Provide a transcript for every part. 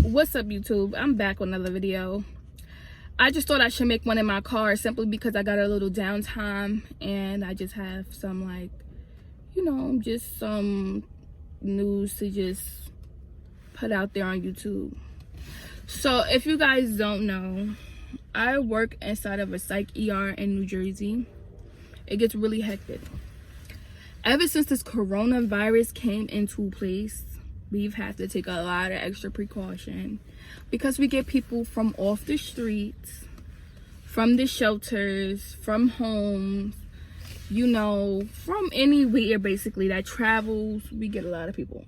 What's up, YouTube? I'm back with another video. I just thought I should make one in my car simply because I got a little downtime and I just have some, like, just some news to just put out there on YouTube. So if you guys don't know, I work inside of a psych ER in New Jersey. It gets really hectic. Ever since this coronavirus came into place, we've had to take a lot of extra precaution because we get people from off the streets, from the shelters, from homes, from anywhere basically that travels. We get a lot of people.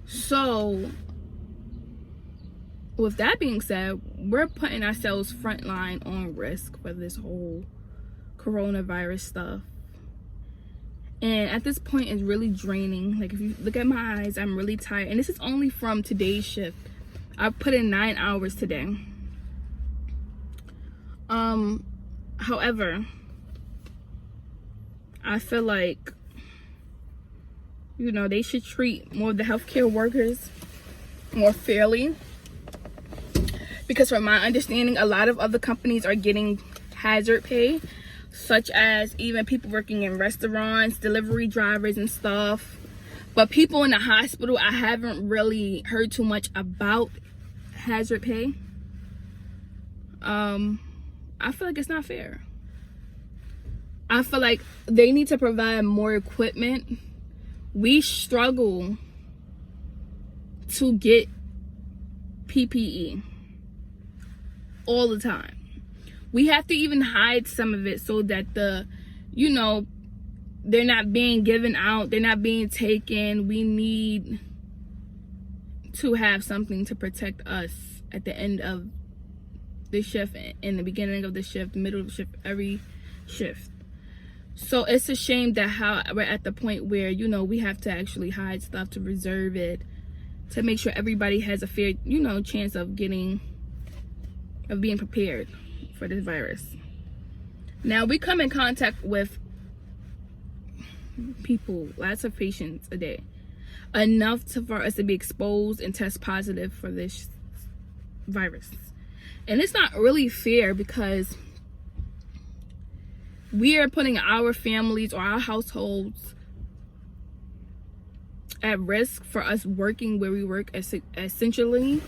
So with that being said, we're putting ourselves frontline on risk for this whole coronavirus stuff. And at this point, it's really draining. Like, if you look at my eyes, I'm really tired. And this is only from today's shift. I put in 9 hours today. However, I feel like, they should treat more of the healthcare workers more fairly. Because from my understanding, a lot of other companies are getting hazard pay, such as even people working in restaurants, delivery drivers and stuff. But people in the hospital, I haven't really heard too much about hazard pay. I feel like it's not fair. I feel like they need to provide more equipment. We struggle to get PPE all the time. We have to even hide some of it so that they're not being given out, they're not being taken. We need to have something to protect us at the end of the shift, in the beginning of the shift, the middle of the shift, every shift. So it's a shame that how we're at the point where, we have to actually hide stuff to reserve it, to make sure everybody has a fair, chance of being prepared for this virus. Now, we come in contact with people, lots of patients a day, enough for us to be exposed and test positive for this virus. And it's not really fair because we are putting our families or our households at risk for us working where we work essentially,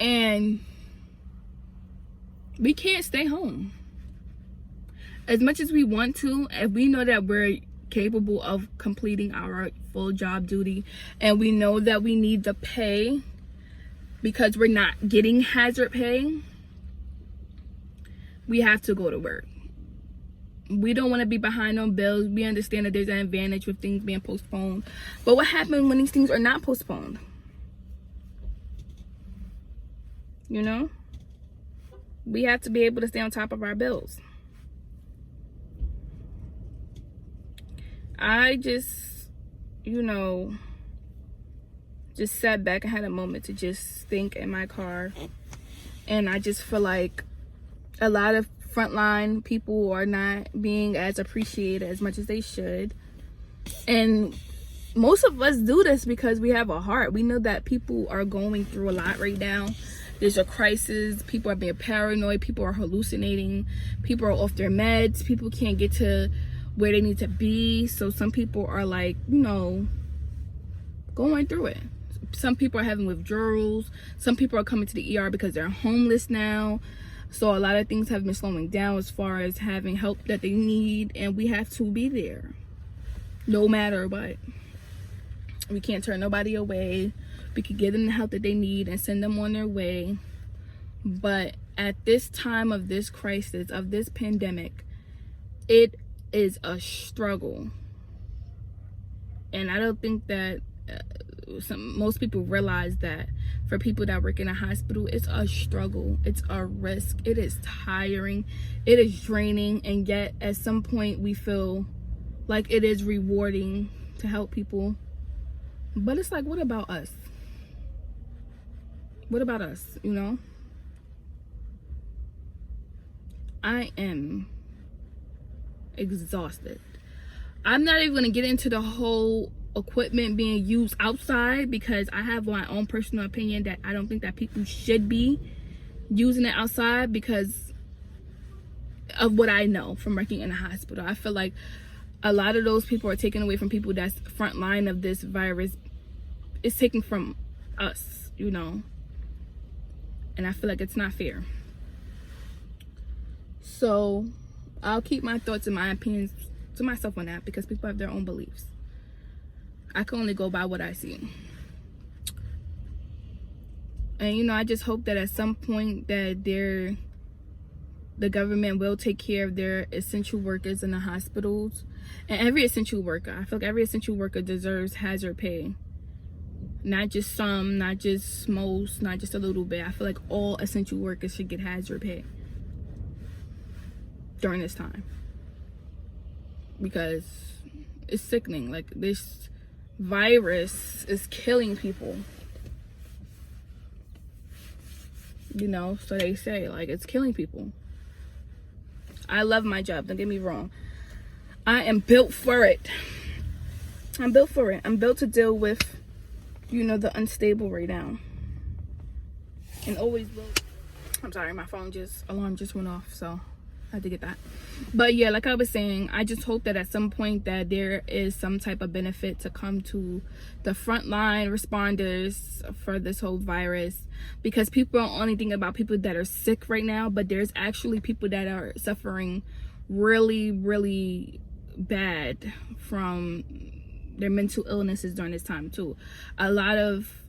and we can't stay home as much as we want to. If we know that we're capable of completing our full job duty and we know that we need the pay because we're not getting hazard pay, we have to go to work. We don't want to be behind on bills. We understand that there's an advantage with things being postponed, but what happens when these things are not postponed? We have to be able to stay on top of our bills. I just, just sat back and had a moment to just think in my car. And I just feel like a lot of frontline people are not being as appreciated as much as they should. And most of us do this because we have a heart. We know that people are going through a lot right now. There's a crisis. People are being paranoid. People are hallucinating. People are off their meds. People can't get to where they need to be. So some people are like, going through it. Some people are having withdrawals. Some people are coming to the ER because they're homeless now. So a lot of things have been slowing down as far as having help that they need. And we have to be there no matter what. We can't turn nobody away. We could give them the help that they need and send them on their way. But at this time of this crisis, of this pandemic, it is a struggle. And I don't think that most people realize that for people that work in a hospital, it's a struggle. It's a risk. It is tiring. It is draining. And yet, at some point, we feel like it is rewarding to help people. But it's like, what about us? What about us, I am exhausted. I'm not even going to get into the whole equipment being used outside, because I have my own personal opinion that I don't think that people should be using it outside because of what I know from working in a hospital. I feel like a lot of those people are taken away from people that's front line of this virus. It's taken from us, you know, and I feel like it's not fair. So I'll keep my thoughts and my opinions to myself on that, because people have their own beliefs. I can only go by what I see. And, you know, I just hope that at some point that the government will take care of their essential workers in the hospitals. And every essential worker, I feel like every essential worker deserves hazard pay. Not just some, not just most, not just a little bit. I feel like all essential workers should get hazard pay during this time, because it's sickening. Like, this virus is killing people, you know. So they say, like, it's killing people. I love my job, don't get me wrong. I am built for it. I'm built for it. I'm built to deal with, you know, the unstable right now, and always will. I'm sorry, my alarm just went off, so I had to get that. But yeah, like I was saying, I just hope that at some point that there is some type of benefit to come to the frontline responders for this whole virus, because people are only thinking about people that are sick right now, but there's actually people that are suffering really, really bad from their mental illnesses during this time too. A lot of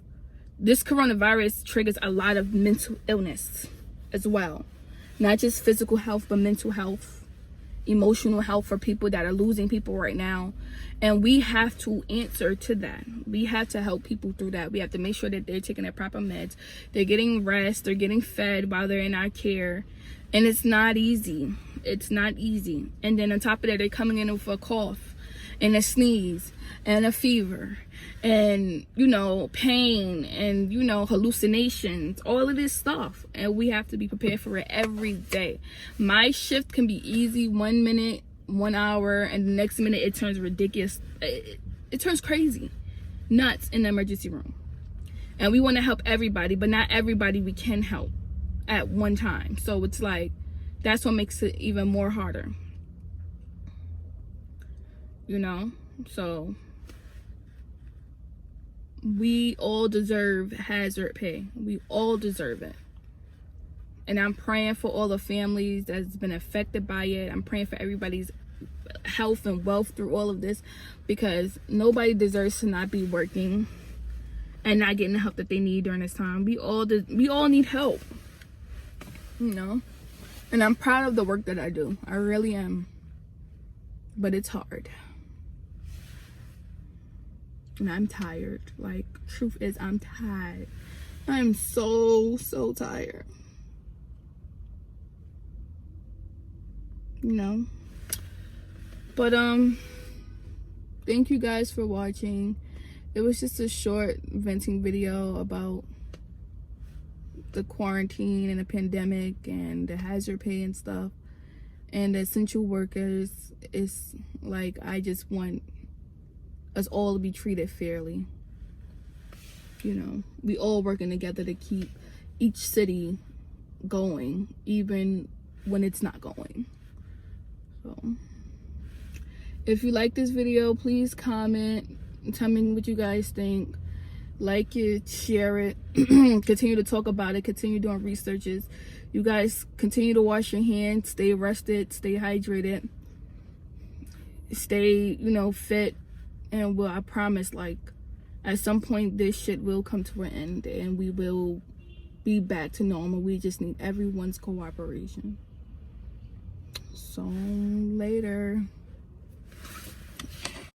this coronavirus triggers a lot of mental illness as well. Not just physical health, but mental health, emotional health for people that are losing people right now. And we have to answer to that. We have to help people through that. We have to make sure that they're taking their proper meds. They're getting rest. They're getting fed while they're in our care. And it's not easy. It's not easy. And then on top of that, they're coming in with a cough and a sneeze and a fever and, you know, pain and, you know, hallucinations, all of this stuff. And we have to be prepared for it every day. My shift can be easy 1 minute, 1 hour, and the next minute it turns ridiculous. It turns crazy, nuts in the emergency room. And we want to help everybody, but not everybody we can help at one time. So it's like, that's what makes it even more harder, you know. So we all deserve hazard pay. We all deserve it. And I'm praying for all the families that's been affected by it. I'm praying for everybody's health and wealth through all of this, because nobody deserves to not be working and not getting the help that they need during this time. We all need help, you know. And I'm proud of the work that I do. I really am. But it's hard. And I'm tired. Like, truth is, I'm tired. I'm so tired. You know. But thank you guys for watching. It was just a short venting video about the quarantine and the pandemic and the hazard pay and stuff, and the essential workers. Is like, I just want us all to be treated fairly. You know, we all working together to keep each city going, even when it's not going. So if you like this video, please comment and tell me what you guys think. Like it, share it, continue to talk about it, continue doing researches. You guys continue to wash your hands, stay rested, stay hydrated, stay, you know, fit. And I promise, like, at some point this shit will come to an end and we will be back to normal. We just need everyone's cooperation. So later.